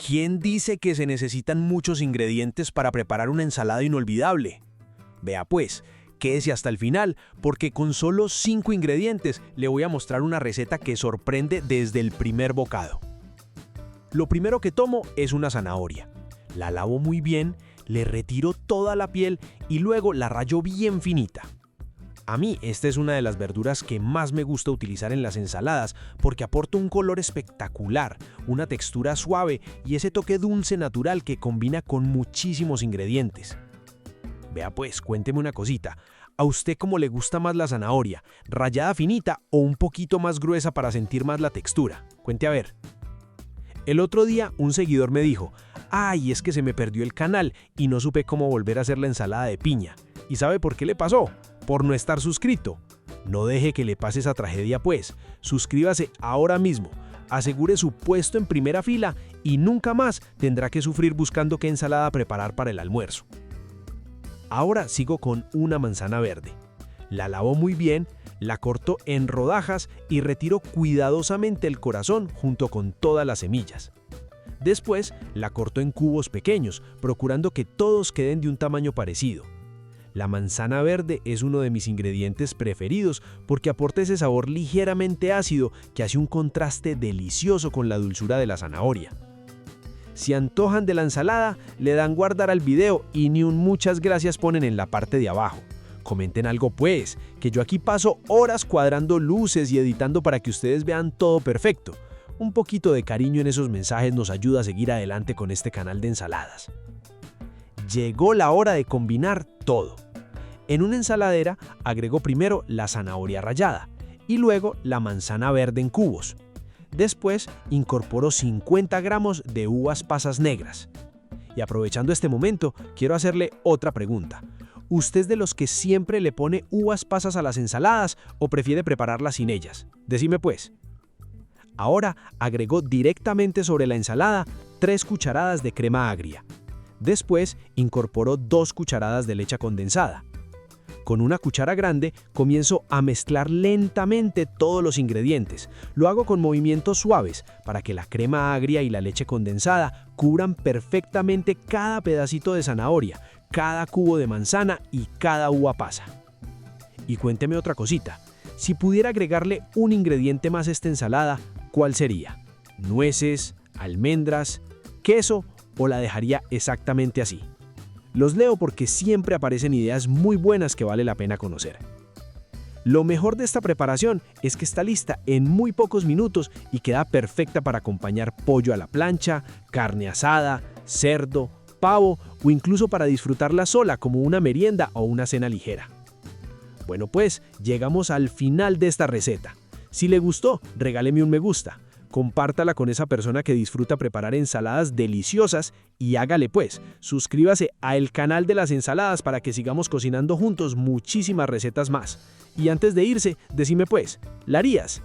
¿Quién dice que se necesitan muchos ingredientes para preparar una ensalada inolvidable? Vea pues, quédese hasta el final, porque con solo 5 ingredientes le voy a mostrar una receta que sorprende desde el primer bocado. Lo primero que tomo es una zanahoria. La lavo muy bien, le retiro toda la piel y luego la rayo bien finita. A mí esta es una de las verduras que más me gusta utilizar en las ensaladas porque aporta un color espectacular, una textura suave y ese toque dulce natural que combina con muchísimos ingredientes. Vea pues, cuénteme una cosita. ¿A usted cómo le gusta más la zanahoria? ¿Rallada finita o un poquito más gruesa para sentir más la textura? Cuente a ver. El otro día un seguidor me dijo: ¡ay, es que se me perdió el canal y no supe cómo volver a hacer la ensalada de piña! ¿Y sabe por qué le pasó? Por no estar suscrito. No deje que le pase esa tragedia pues. Suscríbase ahora mismo. Asegure su puesto en primera fila y nunca más tendrá que sufrir buscando qué ensalada preparar para el almuerzo. Ahora sigo con una manzana verde. La lavo muy bien, la corto en rodajas y retiro cuidadosamente el corazón junto con todas las semillas. Después la corto en cubos pequeños, procurando que todos queden de un tamaño parecido. La manzana verde es uno de mis ingredientes preferidos porque aporta ese sabor ligeramente ácido que hace un contraste delicioso con la dulzura de la zanahoria. Si antojan de la ensalada, le dan guardar al video y ni un muchas gracias ponen en la parte de abajo. Comenten algo pues, que yo aquí paso horas cuadrando luces y editando para que ustedes vean todo perfecto. Un poquito de cariño en esos mensajes nos ayuda a seguir adelante con este canal de ensaladas. Llegó la hora de combinar todo. En una ensaladera agrego primero la zanahoria rallada y luego la manzana verde en cubos. Después incorporo 50 gramos de uvas pasas negras. Y aprovechando este momento, quiero hacerle otra pregunta. ¿Usted es de los que siempre le pone uvas pasas a las ensaladas o prefiere prepararlas sin ellas? Decime pues. Ahora agrego directamente sobre la ensalada 3 cucharadas de crema agria. Después incorporo 2 cucharadas de leche condensada. Con una cuchara grande comienzo a mezclar lentamente todos los ingredientes. Lo hago con movimientos suaves para que la crema agria y la leche condensada cubran perfectamente cada pedacito de zanahoria, cada cubo de manzana y cada uva pasa. Y cuénteme otra cosita. Si pudiera agregarle un ingrediente más a esta ensalada, ¿cuál sería? ¿Nueces, almendras, queso o la dejaría exactamente así? Los leo porque siempre aparecen ideas muy buenas que vale la pena conocer. Lo mejor de esta preparación es que está lista en muy pocos minutos y queda perfecta para acompañar pollo a la plancha, carne asada, cerdo, pavo o incluso para disfrutarla sola como una merienda o una cena ligera. Bueno pues, llegamos al final de esta receta. Si le gustó, regáleme un me gusta. Compártala con esa persona que disfruta preparar ensaladas deliciosas y hágale pues, suscríbase al canal de las ensaladas para que sigamos cocinando juntos muchísimas recetas más. Y antes de irse, decime pues, ¿la harías?